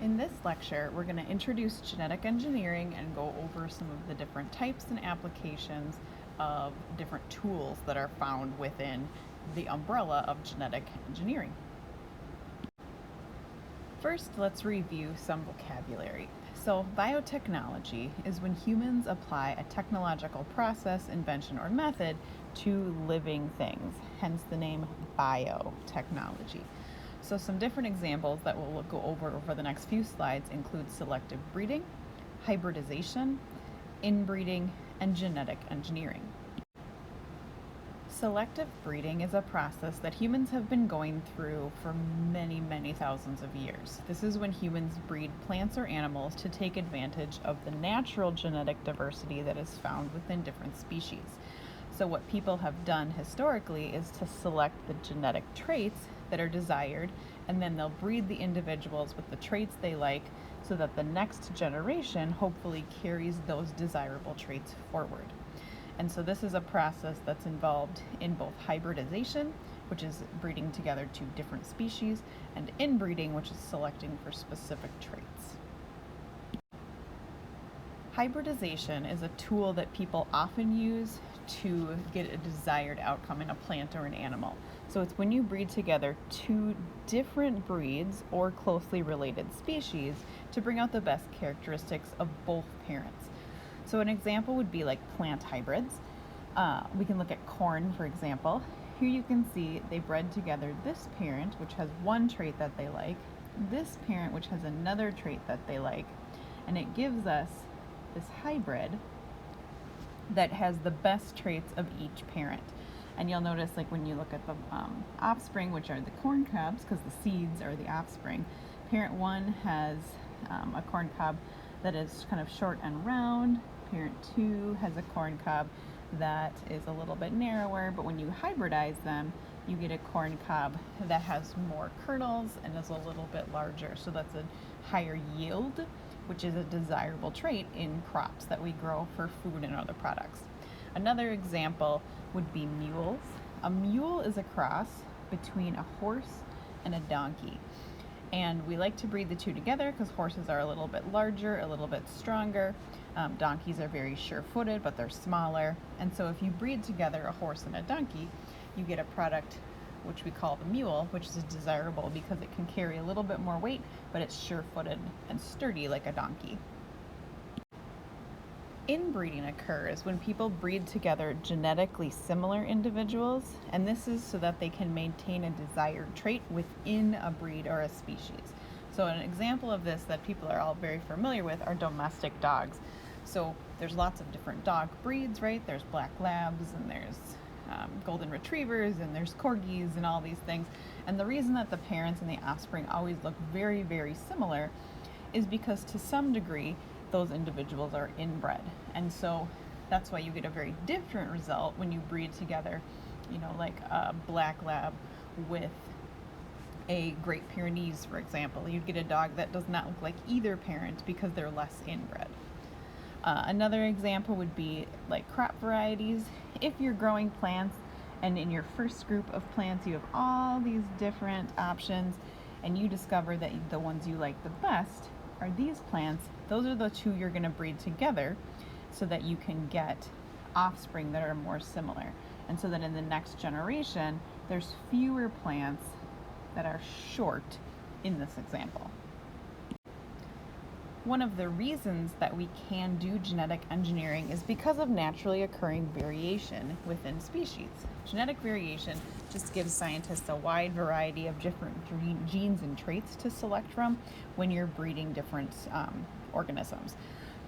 In this lecture, we're going to introduce genetic engineering and go over some of the different types and applications of different tools that are found within the umbrella of genetic engineering. First, let's review some vocabulary. So, biotechnology is when humans apply a technological process, invention, or method to living things, hence the name biotechnology. So some different examples that we'll go over the next few slides include selective breeding, hybridization, inbreeding, and genetic engineering. Selective breeding is a process that humans have been going through for many, many thousands of years. This is when humans breed plants or animals to take advantage of the natural genetic diversity that is found within different species. So what people have done historically is to select the genetic traits that are desired, and then they'll breed the individuals with the traits they like so that the next generation hopefully carries those desirable traits forward. And so this is a process that's involved in both hybridization, which is breeding together two different species, and inbreeding, which is selecting for specific traits. Hybridization is a tool that people often use to get a desired outcome in a plant or an animal. So it's when you breed together two different breeds or closely related species to bring out the best characteristics of both parents. So an example would be like plant hybrids. We can look at corn, for example. Here you can see they bred together this parent, which has one trait that they like, this parent, which has another trait that they like, and it gives us this hybrid that has the best traits of each parent. And you'll notice, like when you look at the offspring, which are the corn cobs, because the seeds are the offspring, parent one has a corn cob that is kind of short and round. Parent two has a corn cob that is a little bit narrower, but when you hybridize them, you get a corn cob that has more kernels and is a little bit larger. So that's a higher yield, which is a desirable trait in crops that we grow for food and other products. Another example would be mules. A mule is a cross between a horse and a donkey. And we like to breed the two together because horses are a little bit larger, a little bit stronger. Donkeys are very sure-footed, but they're smaller. And so if you breed together a horse and a donkey, you get a product which we call the mule, which is desirable because it can carry a little bit more weight, but it's sure-footed and sturdy like a donkey. Inbreeding occurs when people breed together genetically similar individuals, and this is so that they can maintain a desired trait within a breed or a species. So an example of this that people are all very familiar with are domestic dogs. So there's lots of different dog breeds, right? There's black labs and there's golden retrievers and there's corgis and all these things. And the reason that the parents and the offspring always look very, very similar is because to some degree those individuals are inbred. And so that's why you get a very different result when you breed together, like a black lab with a Great Pyrenees, for example. You'd get a dog that does not look like either parent because they're less inbred. Another example would be like crop varieties. If you're growing plants and in your first group of plants you have all these different options and you discover that the ones you like the best are these plants, those are the two you're going to breed together so that you can get offspring that are more similar. And so that in the next generation, there's fewer plants that are short in this example. One of the reasons that we can do genetic engineering is because of naturally occurring variation within species. Genetic variation just gives scientists a wide variety of different genes and traits to select from when you're breeding different organisms.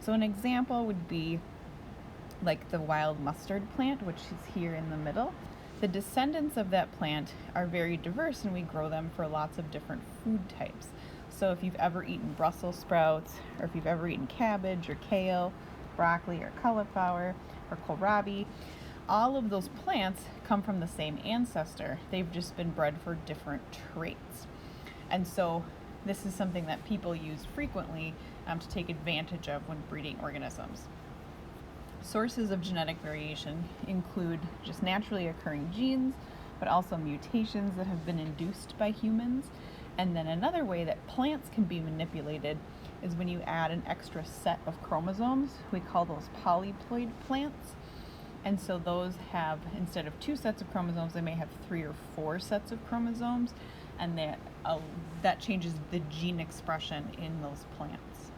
So an example would be like the wild mustard plant, which is here in the middle. The descendants of that plant are very diverse and we grow them for lots of different food types. So if you've ever eaten Brussels sprouts, or if you've ever eaten cabbage or kale, broccoli or cauliflower or kohlrabi, all of those plants come from the same ancestor. They've just been bred for different traits. And so this is something that people use frequently to take advantage of when breeding organisms. Sources of genetic variation include just naturally occurring genes, but also mutations that have been induced by humans. And then another way that plants can be manipulated is when you add an extra set of chromosomes. We call those polyploid plants. And so those have, instead of 2 sets of chromosomes, they may have 3 or 4 sets of chromosomes, and that changes the gene expression in those plants.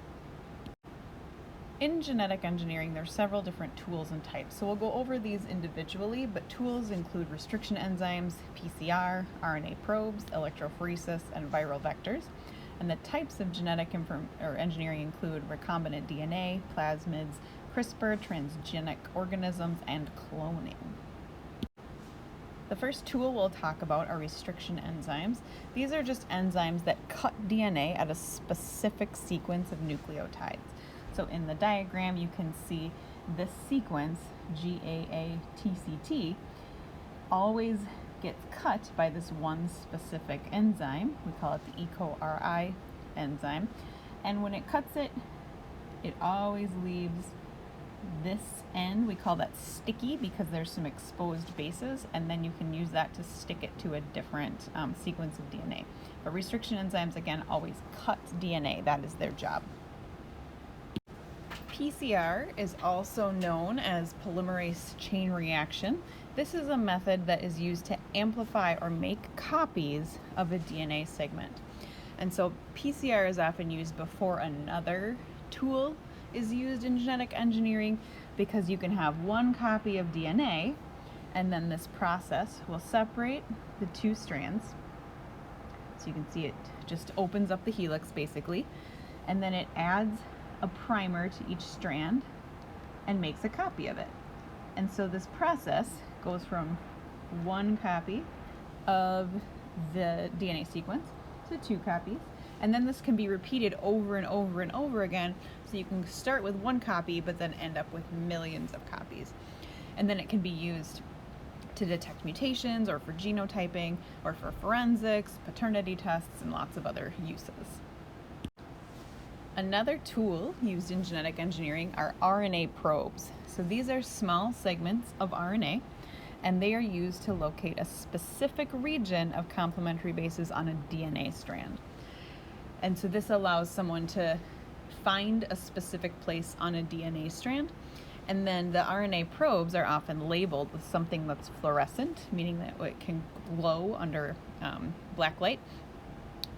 In genetic engineering, there are several different tools and types, so we'll go over these individually, but tools include restriction enzymes, PCR, RNA probes, electrophoresis, and viral vectors. And the types of genetic engineering include recombinant DNA, plasmids, CRISPR, transgenic organisms, and cloning. The first tool we'll talk about are restriction enzymes. These are just enzymes that cut DNA at a specific sequence of nucleotides. So in the diagram, you can see this sequence, GAATCT, always gets cut by this one specific enzyme. We call it the EcoRI enzyme. And when it cuts it, it always leaves this end. We call that sticky because there's some exposed bases, and then you can use that to stick it to a different sequence of DNA. But restriction enzymes, again, always cut DNA. That is their job. PCR is also known as polymerase chain reaction. This is a method that is used to amplify or make copies of a DNA segment. And so PCR is often used before another tool is used in genetic engineering because you can have one copy of DNA, and then this process will separate the 2 strands. So you can see it just opens up the helix basically, and then it adds a primer to each strand and makes a copy of it. And so this process goes from one copy of the DNA sequence to 2 copies, and then this can be repeated over and over and over again, so you can start with 1 copy but then end up with millions of copies. And then it can be used to detect mutations, or for genotyping, or for forensics, paternity tests, and lots of other uses. Another tool used in genetic engineering are RNA probes. So these are small segments of RNA, and they are used to locate a specific region of complementary bases on a DNA strand. And so this allows someone to find a specific place on a DNA strand, and then the RNA probes are often labeled with something that's fluorescent, meaning that it can glow under black light,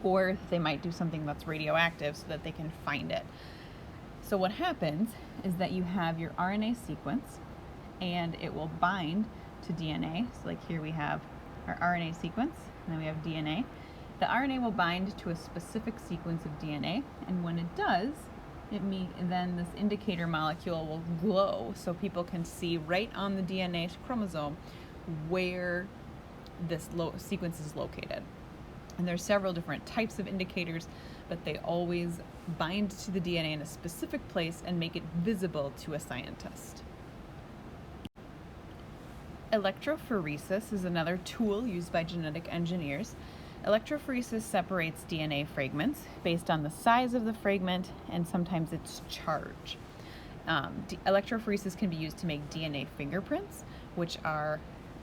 or they might do something that's radioactive so that they can find it. So what happens is that you have your RNA sequence, and it will bind to DNA. So like here we have our RNA sequence, and then we have DNA. The RNA will bind to a specific sequence of DNA, and when it does, then this indicator molecule will glow so people can see right on the DNA chromosome where this sequence is located. And there's several different types of indicators, but they always bind to the DNA in a specific place and make it visible to a scientist. Electrophoresis is another tool used by genetic engineers. Electrophoresis separates DNA fragments based on the size of the fragment and sometimes its charge. Electrophoresis can be used to make DNA fingerprints, which are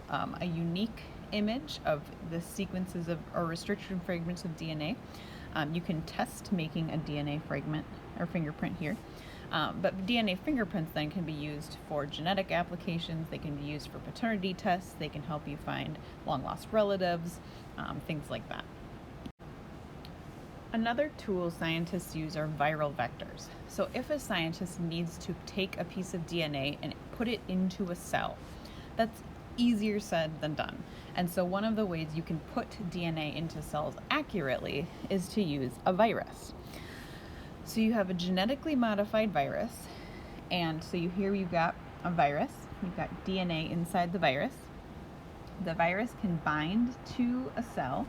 a unique image of the sequences of or restriction fragments of DNA. You can test making a DNA fragment or fingerprint here. But DNA fingerprints then can be used for genetic applications. They can be used for paternity tests. They can help you find long-lost relatives, things like that. Another tool scientists use are viral vectors. So if a scientist needs to take a piece of DNA and put it into a cell, that's easier said than done. And so one of the ways you can put DNA into cells accurately is to use a virus. So you have a genetically modified virus, and so you've got a virus, you've got DNA inside the virus. The virus can bind to a cell,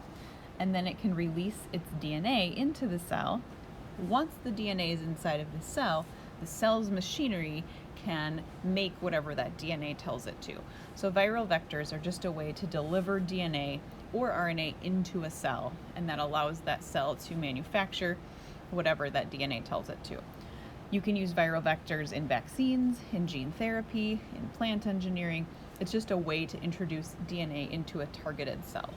and then it can release its DNA into the cell. Once the DNA is inside of the cell's machinery can make whatever that DNA tells it to. So viral vectors are just a way to deliver DNA or RNA into a cell, and that allows that cell to manufacture whatever that DNA tells it to. You can use viral vectors in vaccines, in gene therapy, in plant engineering. It's just a way to introduce DNA into a targeted cell.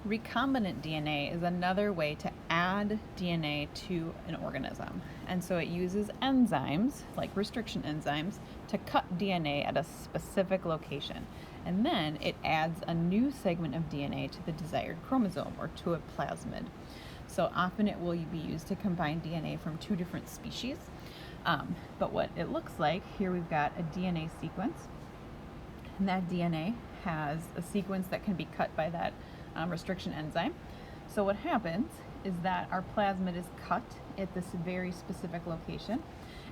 Recombinant DNA is another way to add DNA to an organism. And so it uses enzymes, like restriction enzymes, to cut DNA at a specific location. And then it adds a new segment of DNA to the desired chromosome or to a plasmid. So often it will be used to combine DNA from two different species. But what it looks like, here we've got a DNA sequence. And that DNA has a sequence that can be cut by that restriction enzyme. So what happens is that our plasmid is cut at this very specific location,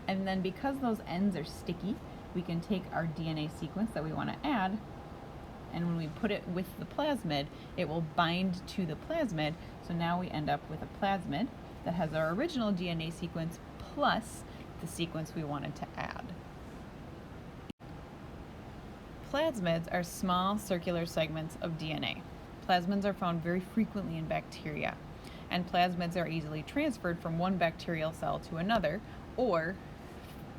and then because those ends are sticky, we can take our DNA sequence that we want to add, and when we put it with the plasmid, it will bind to the plasmid. So now we end up with a plasmid that has our original DNA sequence plus the sequence we wanted to add. Plasmids are small circular segments of DNA. Plasmids are found very frequently in bacteria, and plasmids are easily transferred from one bacterial cell to another, or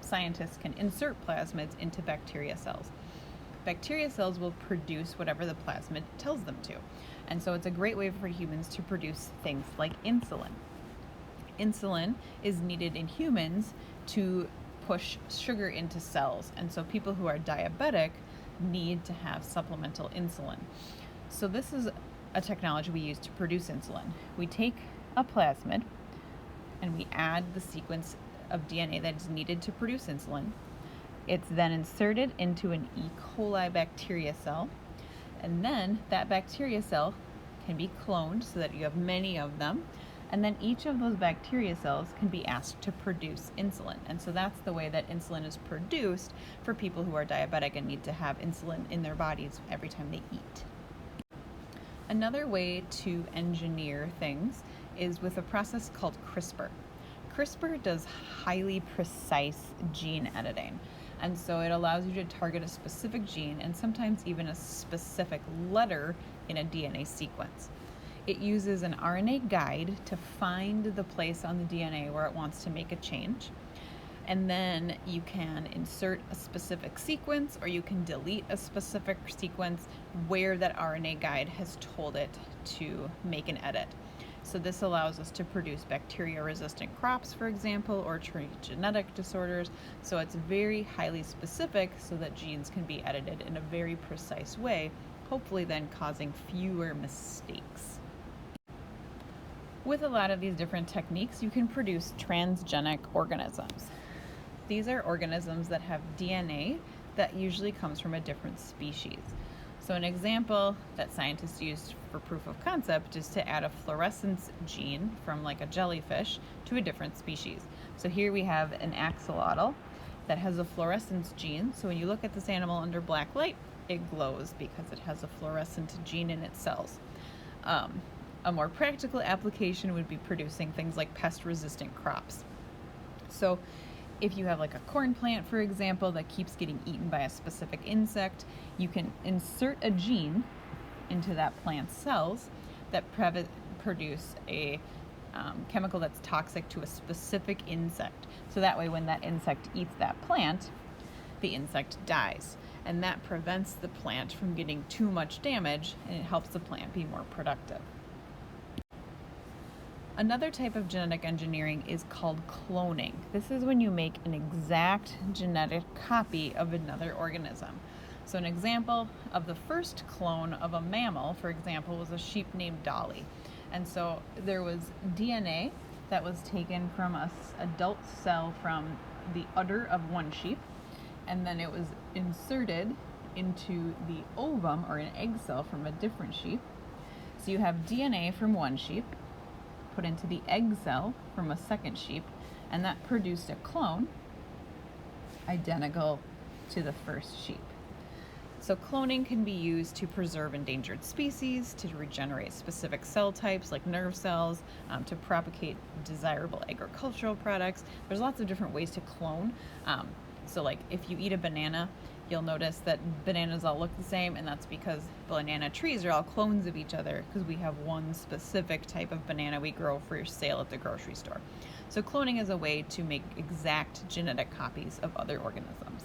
scientists can insert plasmids into bacteria cells. Bacteria cells will produce whatever the plasmid tells them to, and so it's a great way for humans to produce things like insulin. Insulin is needed in humans to push sugar into cells, and so people who are diabetic need to have supplemental insulin. So this is a technology we use to produce insulin. We take a plasmid and we add the sequence of DNA that is needed to produce insulin. It's then inserted into an E. coli bacteria cell, and then that bacteria cell can be cloned so that you have many of them, and then each of those bacteria cells can be asked to produce insulin. And so that's the way that insulin is produced for people who are diabetic and need to have insulin in their bodies every time they eat. Another way to engineer things is with a process called CRISPR. CRISPR does highly precise gene editing, and so it allows you to target a specific gene and sometimes even a specific letter in a DNA sequence. It uses an RNA guide to find the place on the DNA where it wants to make a change. And then you can insert a specific sequence, or you can delete a specific sequence where that RNA guide has told it to make an edit. So this allows us to produce bacteria-resistant crops, for example, or treat genetic disorders. So it's very highly specific so that genes can be edited in a very precise way, hopefully then causing fewer mistakes. With a lot of these different techniques, you can produce transgenic organisms. These are organisms that have DNA that usually comes from a different species. So an example that scientists used for proof of concept is to add a fluorescence gene from like a jellyfish to a different species. So here we have an axolotl that has a fluorescence gene. So when you look at this animal under black light, it glows because it has a fluorescent gene in its cells. A more practical application would be producing things like pest-resistant crops. So if you have like a corn plant, for example, that keeps getting eaten by a specific insect, you can insert a gene into that plant's cells that produce a chemical that's toxic to a specific insect. So that way when that insect eats that plant, the insect dies. And that prevents the plant from getting too much damage, and it helps the plant be more productive. Another type of genetic engineering is called cloning. This is when you make an exact genetic copy of another organism. So an example of the first clone of a mammal, for example, was a sheep named Dolly. And so there was DNA that was taken from an adult cell from the udder of one sheep, and then it was inserted into the ovum or an egg cell from a different sheep. So you have DNA from one sheep put into the egg cell from a second sheep, and that produced a clone identical to the first sheep. So cloning can be used to preserve endangered species, to regenerate specific cell types like nerve cells, to propagate desirable agricultural products. There's lots of different ways to clone. So like if you eat a banana, you'll notice that bananas all look the same, and that's because banana trees are all clones of each other because we have one specific type of banana we grow for sale at the grocery store. So cloning is a way to make exact genetic copies of other organisms.